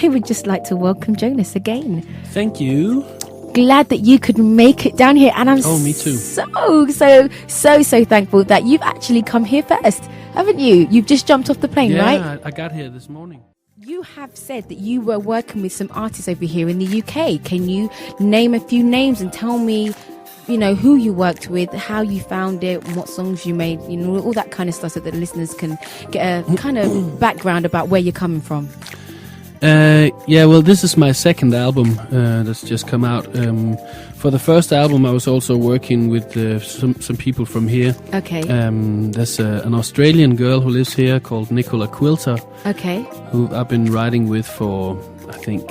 I would just like to welcome Jonas again. Thank you. Glad that you could make it down here, and I'm me too. so thankful that you've actually come here first, haven't you? You've just jumped off the plane, right? Yeah, I got here this morning. You have said that you were working with some artists over here in the UK. Can you name a few names and tell me, who you worked with, how you found it, what songs you made, all that kind of stuff, so that the listeners can get a kind of background about where you're coming from? Well, this is my second album that's just come out. For the first album, I was also working with some people from here. Okay. There's an Australian girl who lives here called Nicola Quilter. Okay. Who I've been writing with for, I think,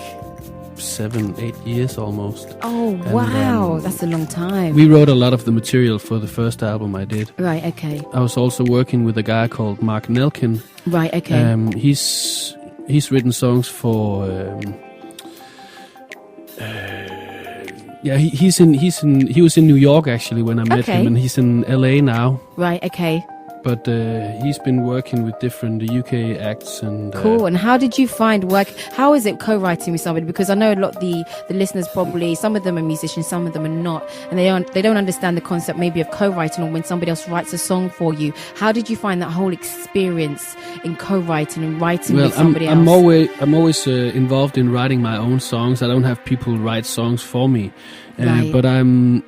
7-8 years almost. Oh, wow. That's a long time. We wrote a lot of the material for the first album I did. Right, okay. I was also working with a guy called Mark Nelkin. Right, okay. He's written songs for. He was in New York actually when I met him, and he's in LA now. Right. Okay. But he's been working with different UK acts and. Cool. And how did you find work? How is it co-writing with somebody? Because I know a lot of the listeners probably, some of them are musicians, some of them are not, and they don't understand the concept maybe of co-writing, or when somebody else writes a song for you. How did you find that whole experience in co-writing and writing with somebody else? I'm always involved in writing my own songs. I don't have people write songs for me, right. But I'm.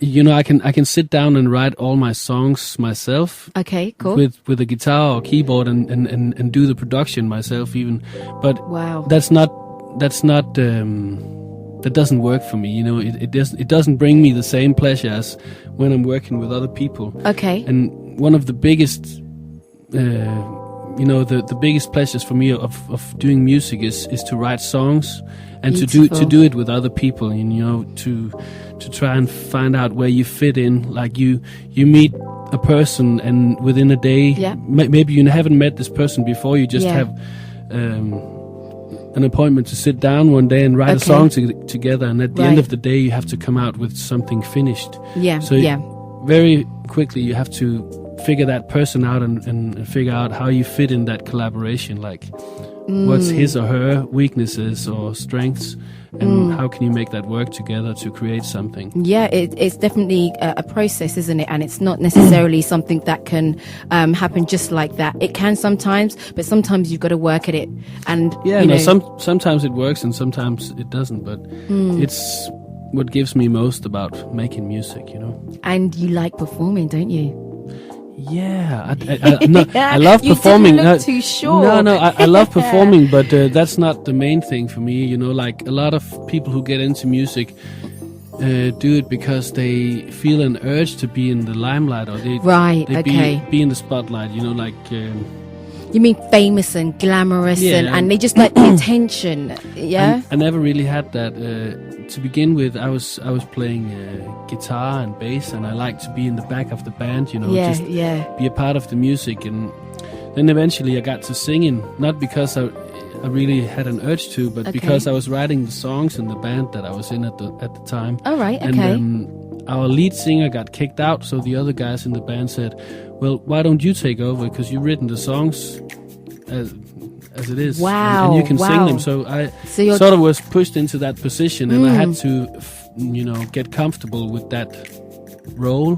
I can sit down and write all my songs myself. Okay, cool. With a guitar or keyboard and do the production myself even. But wow, that doesn't work for me. It doesn't bring me the same pleasure as when I'm working with other people. Okay. And one of the biggest the biggest pleasures for me of doing music is to write songs and to do it with other people, to try and find out where you fit in. Like you meet a person, and within a day, maybe you haven't met this person before, you just have an appointment to sit down one day and write a song together, and at the end of the day you have to come out with something finished. Very quickly you have to figure that person out and figure out how you fit in that collaboration, like what's his or her weaknesses or strengths, and how can you make that work together to create something. It's definitely a process, isn't it? And it's not necessarily something that can happen just like that. It can sometimes, but sometimes you've got to work at it. And sometimes it works and sometimes it doesn't, but it's what gives me most about making music. And you like performing, don't you? Yeah, I love performing. You didn't look too sure. No, I love performing, but that's not the main thing for me. Like a lot of people who get into music do it because they feel an urge to be in the limelight, or they be in the spotlight. You mean famous and glamorous, and they just like the attention. Yeah, I never really had that. To begin with, I was playing guitar and bass, and I liked to be in the back of the band, be a part of the music. And then eventually I got to singing, not because I really had an urge to, but because I was writing the songs in the band that I was in at the time. All right, okay. And our lead singer got kicked out, so the other guys in the band said, well, why don't you take over, because you've written the songs as it is. Wow. And you can sing them. So I sort of was pushed into that position, and I had to, get comfortable with that role,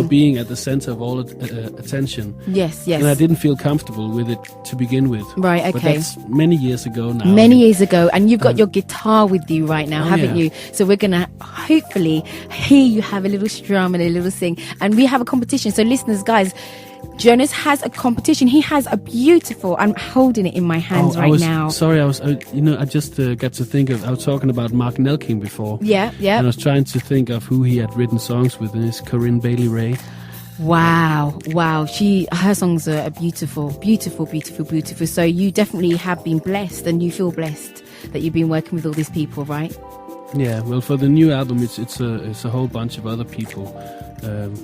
being at the center of all attention. Yes. And I didn't feel comfortable with it to begin with. Right, okay. But that's many years ago now. Many years ago. And you've got your guitar with you right now, haven't you? So we're going to hopefully hear you have a little strum and a little sing. And we have a competition. So listeners, guys, Jonas has a competition. He has a beautiful, I'm holding it in my hands now. Sorry, I just got to think of, I was talking about Mark Nelkin before. Yeah. And I was trying to think of who he had written songs with, and it's Corinne Bailey Rae. Wow. Her songs are beautiful. So you definitely have been blessed, and you feel blessed that you've been working with all these people, right? Yeah, well, for the new album, it's a whole bunch of other people.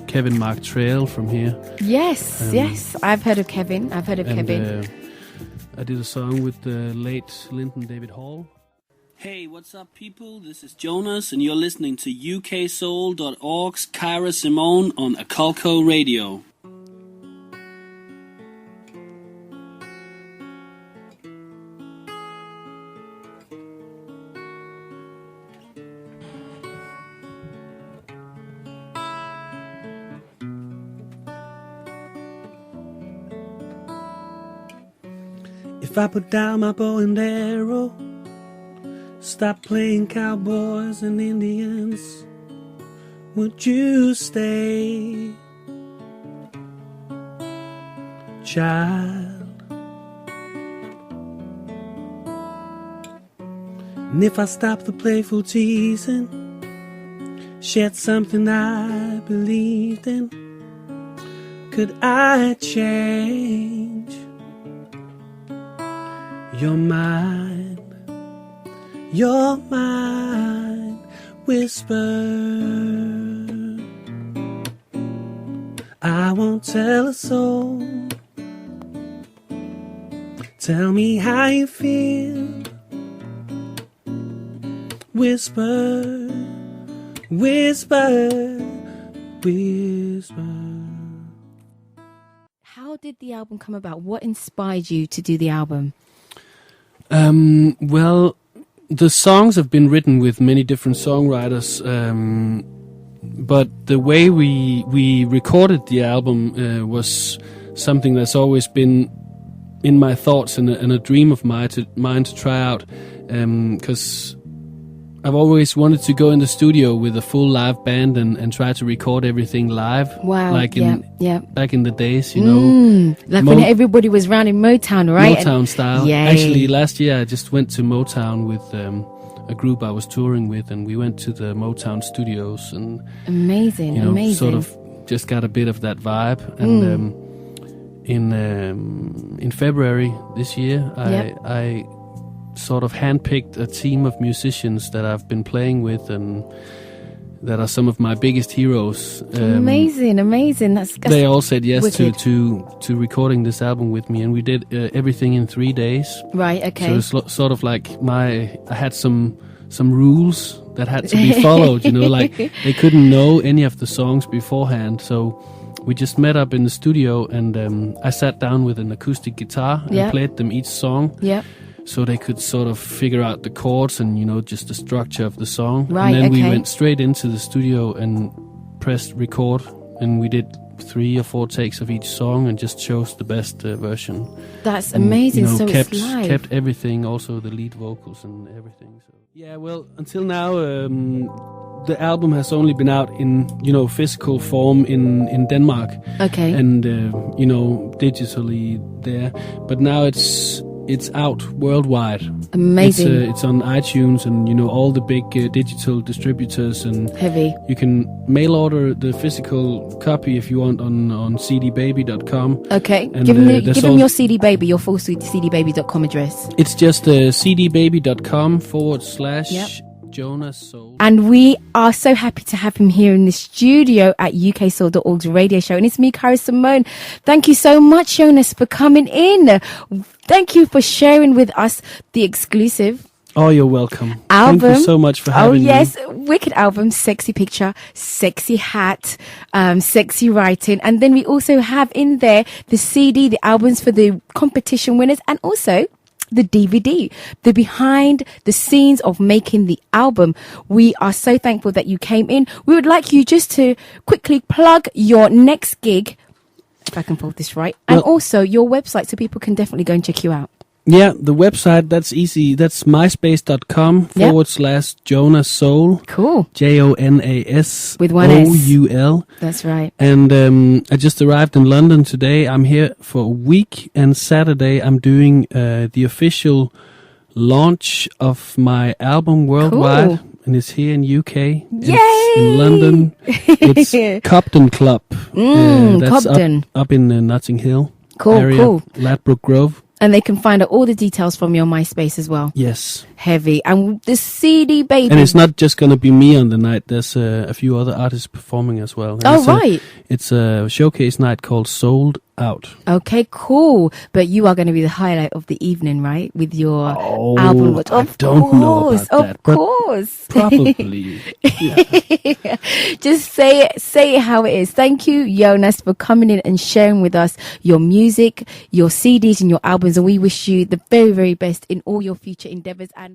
Kevin Mark Trail from here. Yes, I've heard of Kevin. I did a song with the late Lyndon David Hall. Hey, what's up, people? This is Jonas, and you're listening to uksoul.org's Kyra Simone on Aculco Radio. If I put down my bow and arrow, stop playing cowboys and Indians, would you stay, child? And if I stop the playful teasing, shed something I believed in, could I change your mind? Your mind whisper. I won't tell a soul. Tell me how you feel. Whisper, whisper, whisper. How did the album come about? What inspired you to do the album? Well, the songs have been written with many different songwriters, but the way we recorded the album was something that's always been in my thoughts and a dream of mine to try out, because I've always wanted to go in the studio with a full live band and try to record everything live. Wow. Like back in the days, like when everybody was round in Motown, right? Motown style. Yay. Actually, last year I just went to Motown with a group I was touring with, and we went to the Motown studios and amazing. Sort of just got a bit of that vibe. And in February this year, I sort of handpicked a team of musicians that I've been playing with and that are some of my biggest heroes. Amazing. That's they all said yes to recording this album with me, and we did everything in 3 days. Right. Okay. So it's sort of like I had some rules that had to be followed. Like they couldn't know any of the songs beforehand, so we just met up in the studio, and I sat down with an acoustic guitar and played them each song. Yeah. So they could sort of figure out the chords and, just the structure of the song. Right, and then we went straight into the studio and pressed record. And we did 3 or 4 takes of each song and just chose the best version. That's amazing. So kept, it's live. Kept everything, also the lead vocals and everything. So. Yeah, well, until now, the album has only been out in, physical form in Denmark. Okay. And, digitally there. But now it's out worldwide. Amazing. It's on iTunes and all the big digital distributors, and heavy. You can mail order the physical copy if you want on cdbaby.com. Okay. And give them your CD Baby, your full cdbaby.com address. It's just cdbaby.com / Jonas Soul. And we are so happy to have him here in the studio at UKSoul.org's radio show. And it's me, Kyra Simone. Thank you so much, Jonas, for coming in. Thank you for sharing with us the exclusive. Oh, you're welcome. Album. Thank you so much for having me. Oh, yes. Wicked album, sexy picture, sexy hat, sexy writing. And then we also have in there the CD, the albums for the competition winners, and also the DVD, the behind the scenes of making the album. We are so thankful that you came in. We would like you just to quickly plug your next gig, if I can pull this right, and also your website so people can definitely go and check you out. Yeah, the website, that's easy. That's myspace.com / Jonas Soul. Cool. JONAS with one S. OUL. That's right. And I just arrived in London today. I'm here for a week, and Saturday I'm doing the official launch of my album worldwide. Cool. And it's here in UK. Yay! It's in London. It's Cobden Club. That's Cobden. Up in Notting Hill. Cool, area, cool. Ladbroke Grove. And they can find out all the details from your MySpace as well. Yes. Heavy. And the CD Baby. And it's not just going to be me on the night. There's a few other artists performing as well. And right. It's a showcase night called Sold Out. Okay, cool. But you are going to be the highlight of the evening, right? With your album. I don't know about that. Of course. Probably. Yeah. Just say it how it is. Thank you, Jonas, for coming in and sharing with us your music, your CDs and your albums. And we wish you the very, very best in all your future endeavors. And